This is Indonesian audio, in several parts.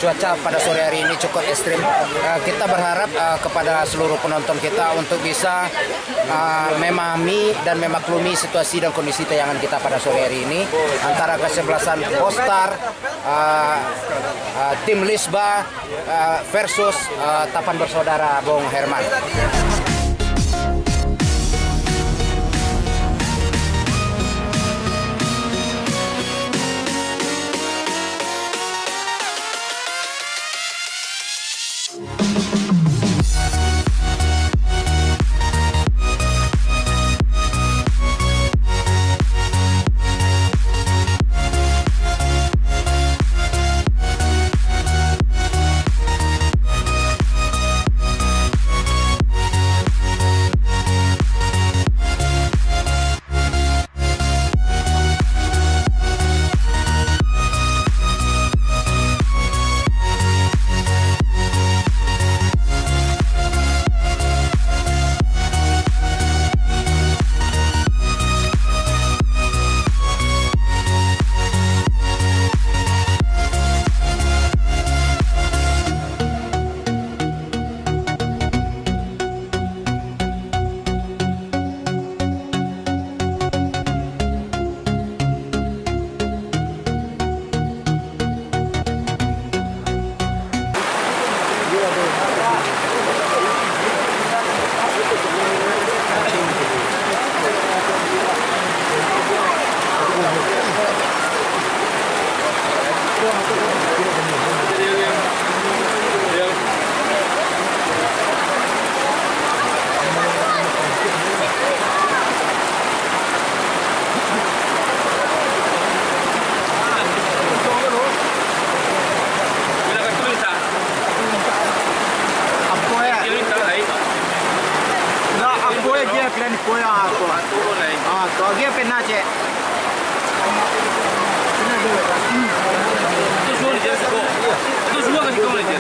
cuaca pada sore hari ini cukup ekstrim. Kita berharap kepada seluruh penonton kita untuk bisa memahami dan memaklumi situasi dan kondisi tayangan kita pada sore hari ini antara kesebelasan Postar, tim Lisba versus Tapan Bersaudara Bung Herman. तो आगे पहना चाहिए तो semua kasih kau aja.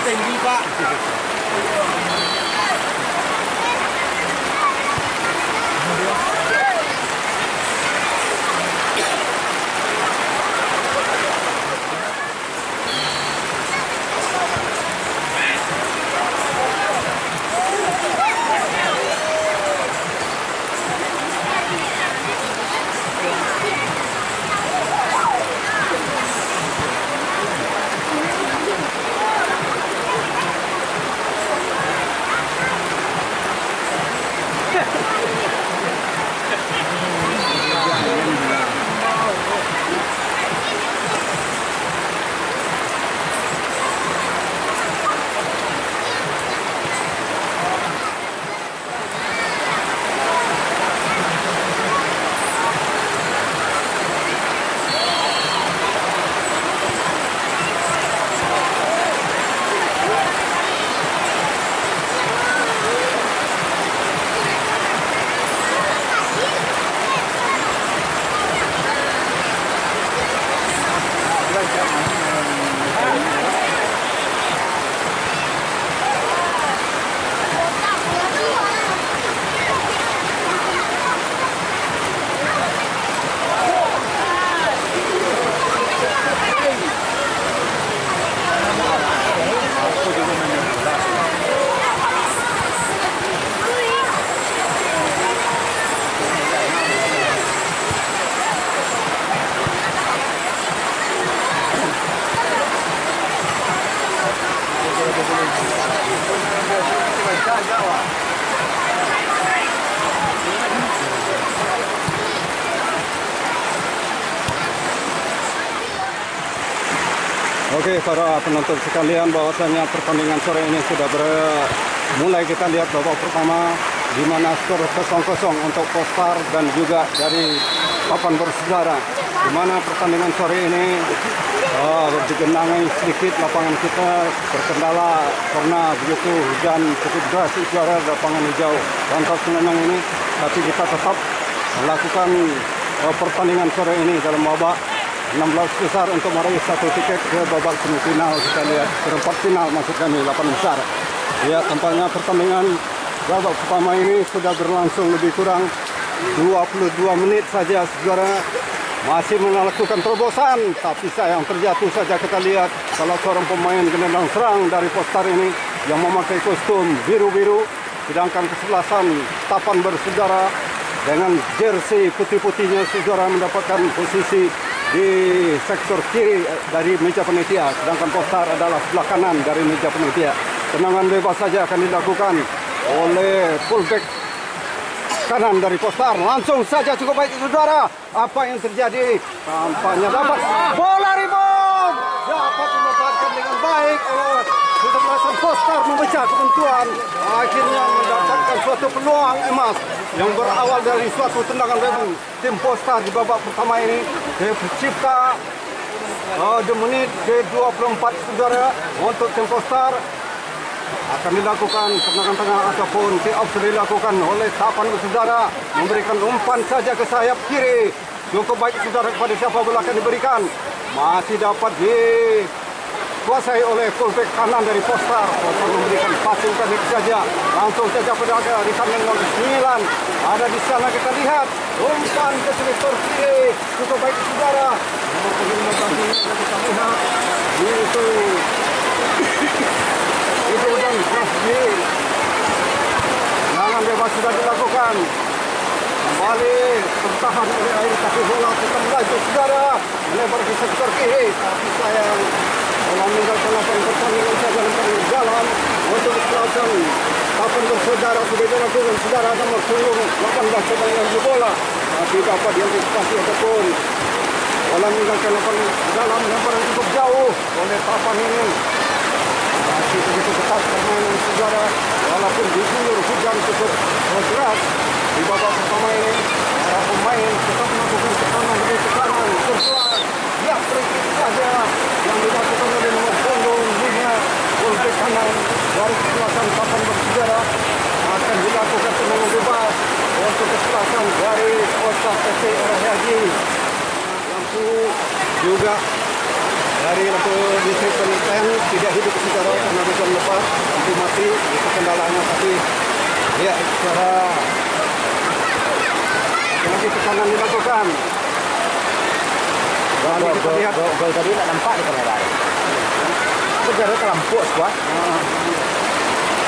tinggi Pak. Oke, para penonton sekalian, bahwasanya pertandingan sore ini sudah mulai. Kita lihat babak pertama di mana skor 0-0 untuk Postar dan juga dari papan bersaudara. Di mana pertandingan sore ini digenangi sedikit lapangan kita berkendala karena begitu hujan cukup deras suara lapangan hijau Rantas Senenang ini, tapi kita tetap melakukan pertandingan sore ini dalam babak 16 besar untuk meraih satu tiket ke babak semifinal. Kita lihat perempat final maksud kami 8 besar. Ya, tampaknya pertandingan babak pertama ini sudah berlangsung lebih kurang 22 menit saja, saudara. Masih melakukan terobosan, tapi sayang terjatuh saja. Kita lihat salah seorang pemain gelandang serang dari Postar ini yang memakai kostum biru-biru, sedangkan kesebelasan Tapan bersaudara dengan jersey putih-putihnya, saudara, mendapatkan posisi di sektor kiri dari meja panitia, sedangkan Postar adalah sebelah kanan dari meja panitia. Tendangan bebas saja akan dilakukan oleh fullback kanan dari Postar. Langsung saja cukup baik, saudara. Apa yang terjadi? Tampaknya dapat bola rebound, dapat dimanfaatkan dengan baik oleh kesebelasan Postar, memecah ketentuan. Akhirnya mendapatkan suatu peluang emas yang berawal dari suatu tendangan rebound tim Postar di babak pertama ini. Tercipta di menit ke-24, saudara, untuk tim Postar. Akan dilakukan tendangan tengah ataupun kick off dilakukan oleh Tapan saudara, memberikan umpan saja ke sayap kiri. Cukup baik, saudara, kepada siapa bola akan diberikan. Masih dapat dikuasai oleh fullback kanan dari Postar. Postar memberikan passing pendek saja, langsung saja pada di kandang nomor 9. Ada di sana, kita lihat umpan ke sektor kiri. Cukup baik, saudara. Nomor 15 kita lihat satu itu dan Rasmi. Tendangan bebas sudah dilakukan. Kembali tertahan oleh air kaki bola tetap melaju saudara melebar ke sektor kiri. Tapi sayang bola meninggalkan lapangan pertandingan saja lempar dalam untuk kesalahan papan bersaudara sudah dilakukan saudara nomor 18 sedang melaju bola tapi dapat diantisipasi ataupun bola meninggalkan lapangan dalam lemparan cukup jauh oleh papan ini. Masih begitu ketat permainan saudara walaupun diguyur hujan cukup deras di babak pertama ini. Para pemain tetap melakukan tekanan demi tekanan terselar. Ya, free saja yang dilakukan oleh nomor punggung 5 gol ke kanan dari kesalahan papan bersaudara akan dilakukan tendangan bebas untuk kesalahan dari Kota FC Rahaji. Lampu juga dari lampu listrik penelitian tidak hidup saudara karena hujan lebat lampu mati itu kendalanya tapi ya secara lagi tekanan dilakukan. Kita lihat gol tadi tak nampak di kamera. Sejarah terlampau squad.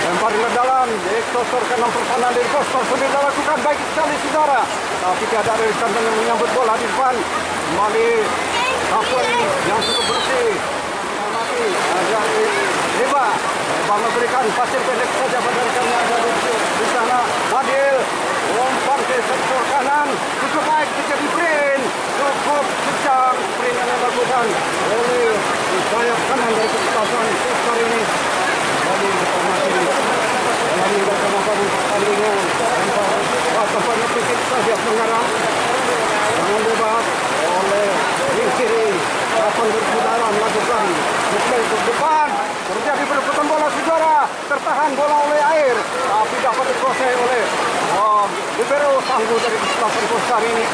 Lempar ke dalam, dikostorkan pertahanan dari Kostor sudah dilakukan baik sekali saudara. Tapi tidak ada dari kandang yang menyambut bola di depan. Kembali Kapuen yang cukup bersih. Mati agak Heba memberikan pasir pendek saja pada rekannya ada di sana. Adil umpan ke sektor kanan cukup baik terjadi sprint cukup kencang sprint yang dilakukan oleh sayap kanan dari kesempatan Kostor ini. Kembali informasi kembali bersama pertandingan tampaknya sedikit saja mengarah dengan bebas oleh wing kiri papan bersaudara melakukan mukul ke depan terjadi perebutan bola saudara tertahan bola oleh air tapi dapat dikuasai oleh libero tangguh dari kesempatan Kostar ini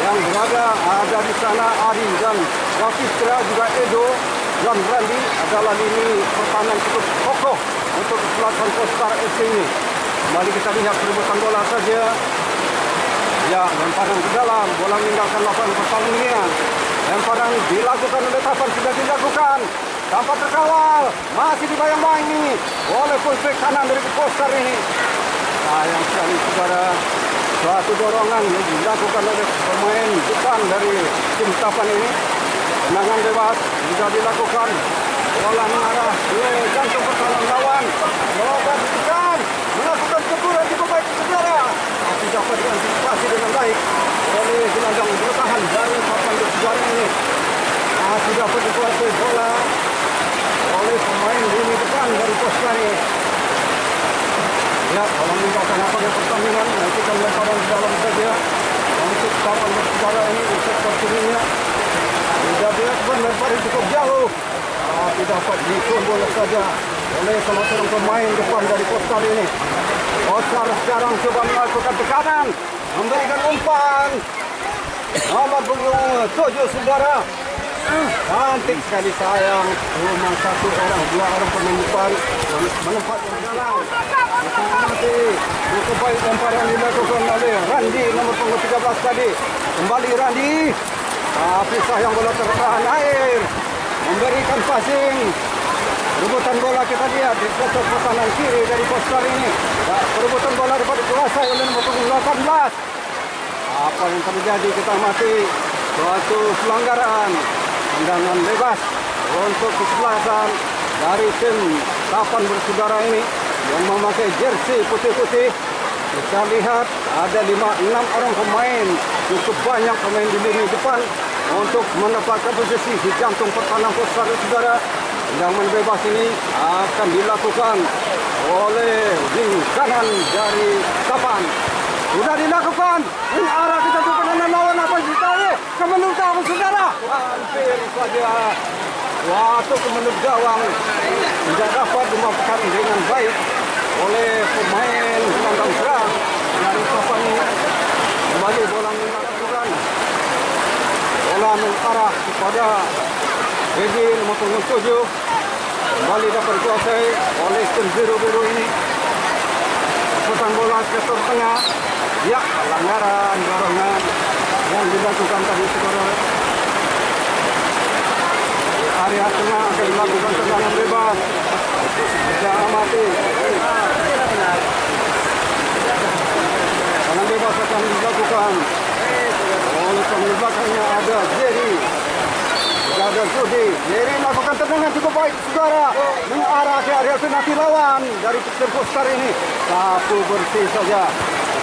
yang berada ada di sana Adi dan Rafistra juga Edo dan Randy adalah lini pertahanan cukup kokoh untuk kesempatan Kostar FC ini. Kembali kita lihat perebutan bola saja. Ya, lemparan ke dalam, bola meninggalkan lapangan pertandingan. Lemparan dilakukan oleh Tapan sudah dilakukan. Dapat terkawal, masih dibayang-bayangi oleh fullback kanan dari Kostar ini. Sayang sekali saudara, suatu dorongan yang dilakukan oleh pemain depan dari tim Tapan ini. Tendangan bebas juga dilakukan. Bola mengarah ke jantung pertahanan lawan. Bola ditekan, melakukan keburan cukup baik saudara. Tapi dapat diantisipasi dengan baik oleh gelandang bertahan dari papan bersaudara ini. Masih dapat dikuasai bola oleh pemain lini depan dari Kostar ini. Ya, kalau meninggalkan lapangan pertandingan, nantikan lemparan ke dalam saja untuk papan bersaudara ini di sektor kirinya. Sudah dilakukan lemparan cukup jauh. Tapi dapat dikumpul saja oleh salah seorang pemain depan dari Kostar ini. Kostar sekarang coba melakukan tekanan, memberikan umpan. Nomor punggung 7 saudara. Cantik sekali sayang. Cuma satu orang, dua orang pemain depan menempatkan dalam. Mati. Cukup baik lemparan dilakukan oleh Randy nomor punggung 13 tadi. Kembali Randy. Tapi sayang bola tertahan air. Memberikan passing. Perebutan bola kita lihat di sektor pertahanan kiri dari Kostar ini. Perebutan bola dapat dikuasai oleh nomor punggung 18. Apa yang terjadi kita mati. Suatu pelanggaran. Tendangan bebas untuk kesebelasan dari tim Tapan bersaudara ini yang memakai jersey putih-putih. Kita lihat ada 6 orang pemain, cukup banyak pemain di lini depan untuk mendapatkan posisi di jantung pertahanan Kostar saudara. Tendangan bebas ini akan dilakukan oleh wing kanan dari Tapan. Sudah dilakukan, ini arah kita pertahanan lawan apa kita kemenuk gawang saudara. Hampir saja waktu kemenuk gawang tidak dapat dimaafkan dengan baik oleh pemain gelandang serang dari Tapan ini. Kembali bola dilakukan. Bola mengarah kepada Edi nomor 7. Kembali dapat dikuasai oleh tim biru-biru ini. Putar bola ke tengah. Ya, pelanggaran dorongan yang dilakukan tadi saudara. area tengah akan melakukan tendangan bebas. Kita amati. Tendangan bebas akan dilakukan. Oleh pemain belakangnya ada Jerry. Ada Sudi. Jerry melakukan tendangan cukup baik, saudara. Mengarah ke area penalti lawan dari Peter Postar ini. Sapu bersih saja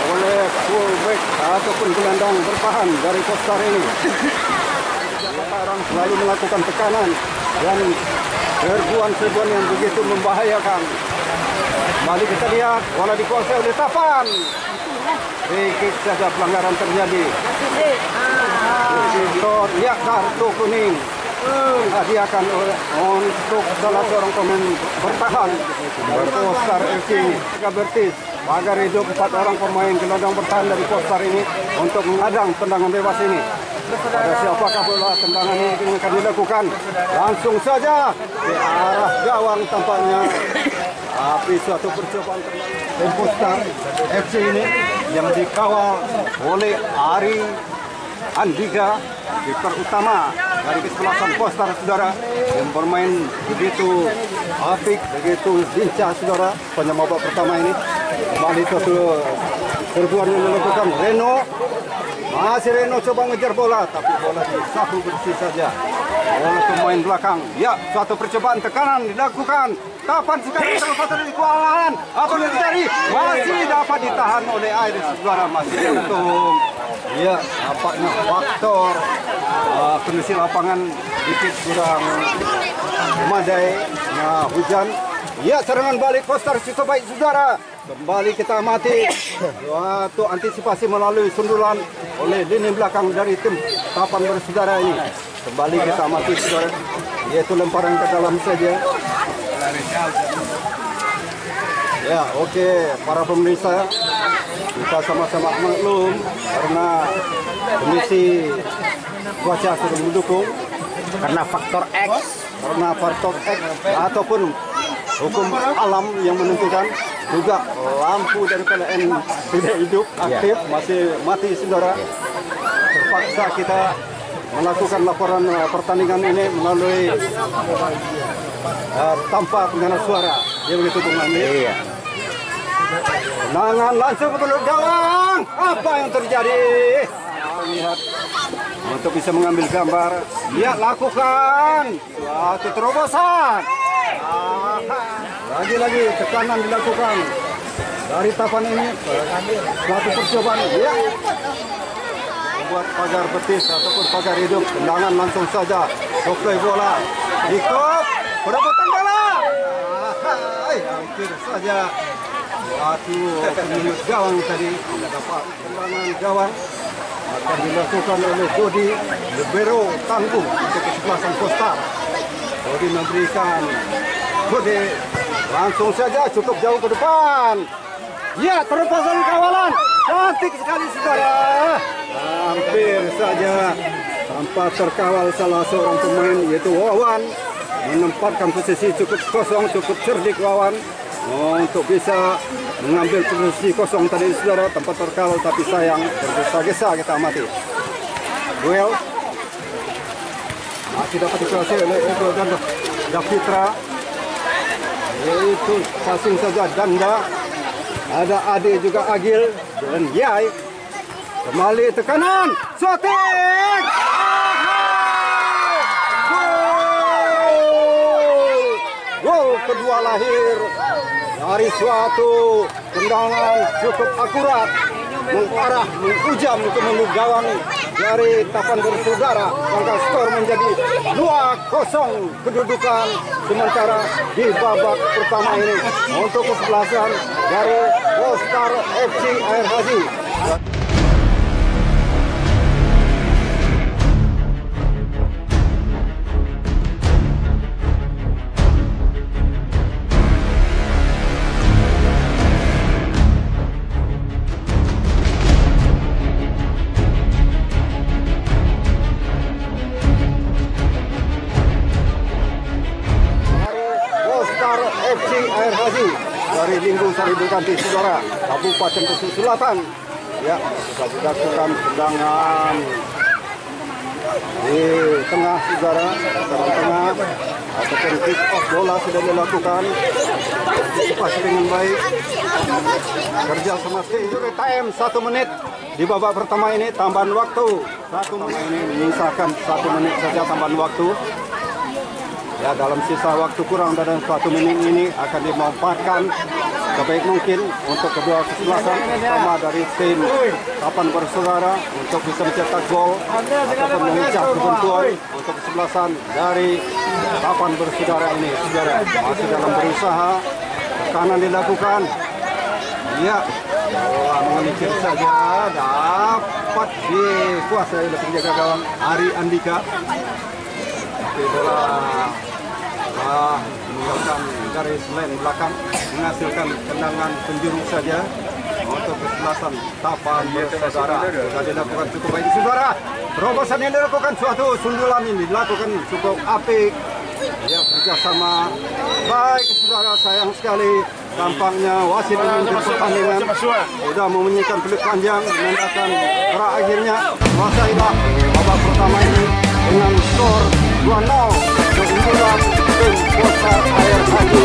oleh fullback ataupun gelandang bertahan dari Postar ini. Sekarang selalu melakukan tekanan dan serbuan-serbuan yang begitu membahayakan. Kembali kita lihat bola dikuasai oleh Tapan. Sedikit saja pelanggaran terjadi. Lihat kartu kuning hadiahkan untuk salah seorang pemain bertahan dari Postar FC Bertis. Pagar hidup 4 orang pemain gelandang bertahan dari Postar ini untuk menghadang tendangan bebas ini. Pada siapakah bola tendangan ini akan dilakukan? Langsung saja ke arah gawang tampaknya. Tapi suatu percobaan kembali Postar FC ini yang dikawal oleh Ari Andika, kiper utama dari kesebelasan Postar, saudara, yang bermain begitu apik, begitu lincah, saudara, sepanjang babak pertama ini. Kembali suatu serbuan yang dilakukan Reno. Masih Reno coba ngejar bola, tapi bola disapu bersih saja oleh pemain belakang. Ya, suatu percobaan tekanan dilakukan. Tapan sekarang terlepas dari kewalahan. Apa yang terjadi? Masih dapat ditahan oleh Iris, saudara, masih untung. Ya, nampaknya faktor kondisi lapangan sedikit kurang memadai. Nah, hujan. Ya, serangan balik Postar cukup baik, saudara. Kembali kita amati suatu antisipasi melalui sundulan oleh lini belakang dari tim Tapan bersaudara ini. Kembali kita amati, saudara, yaitu lemparan ke dalam saja. Ya, oke, para pemirsa, kita sama-sama maklum karena kondisi cuaca sudah mendukung, Karena faktor X. Ataupun hukum alam yang menentukan, juga lampu dari PLN tidak hidup aktif, masih mati, saudara. Terpaksa kita melakukan laporan pertandingan ini melalui tanpa pengeras suara. Dia begitu mengambil. Iya. Tendangan langsung ke belakang gawang. Apa yang terjadi? Lihat untuk bisa mengambil gambar. Ya, lakukan suatu terobosan. Lagi-lagi tekanan dilakukan dari Tapan ini. Suatu percobaan. Ya. Buat pagar betis ataupun pagar hidup. Tendangan langsung saja. Suplai bola. Ikut. Perebutan bola. Hampir saja. Suatu pemilik gawang tadi. Tidak dapat tendangan gawang. Akan dilakukan oleh Dodi Libero tangguh untuk kesebelasan Postar. Dodi memberikan Dodi langsung saja cukup jauh ke depan. Ya, terlepas dari kawalan. Cantik sekali, saudara. Hampir saja tanpa terkawal salah seorang pemain, yaitu Wawan, menempatkan posisi cukup kosong, cukup cerdik Wawan untuk bisa mengambil posisi kosong tadi, saudara, tempat terkawal, tapi sayang tergesa-gesa. Kita amati duel masih dapat dikuasai oleh Eko dan Davitra, yaitu passing saja Danda. Ada Ade juga Agil dan Yai. Kembali tekanan, shooting. Gol kedua lahir dari suatu tendangan cukup akurat mengarah menghujam ke mulut gawang dari Tapan bersaudara. Maka skor menjadi 2-0 kedudukan sementara di babak pertama ini untuk kesebelasan dari Postar FC Air Haji. FC Air Haji dari Linggung Sari Berganti, saudara, Kabupaten Pesisir Selatan. Ya, sudah dilakukan tendangan di tengah saudara, tengah ataupun kick off bola sudah dilakukan. Antisipasi dengan baik. Kerja sama injury time 1 menit di babak pertama ini, tambahan waktu 1 menit ini menyisakan 1 menit saja tambahan waktu. Ya, dalam sisa waktu kurang dari 1 menit ini akan dimanfaatkan sebaik mungkin untuk kedua kesebelasan, terutama dari tim Tapan Bersaudara untuk bisa mencetak gol ataupun memecah kebuntuan untuk kesebelasan dari Tapan Bersaudara ini. Saudara masih dalam berusaha, tekanan dilakukan. Ya, bola mengelicir saja, dapat dikuasai oleh penjaga gawang Ari Andika. Tapi bola meninggalkan garis lane belakang, menghasilkan tendangan penjuru saja untuk kesebelasan Tapan Bersaudara. Sudah dilakukan cukup baik saudara. Terobosan yang dilakukan, suatu sundulan ini dilakukan cukup apik. Ya, kerjasama baik saudara. Sayang sekali tampaknya wasit memimpin pertandingan sudah memunyikan peluit panjang menandakan akhirnya selesailah babak pertama ini dengan skor 2-0 keunggulan tim Postar Air Haji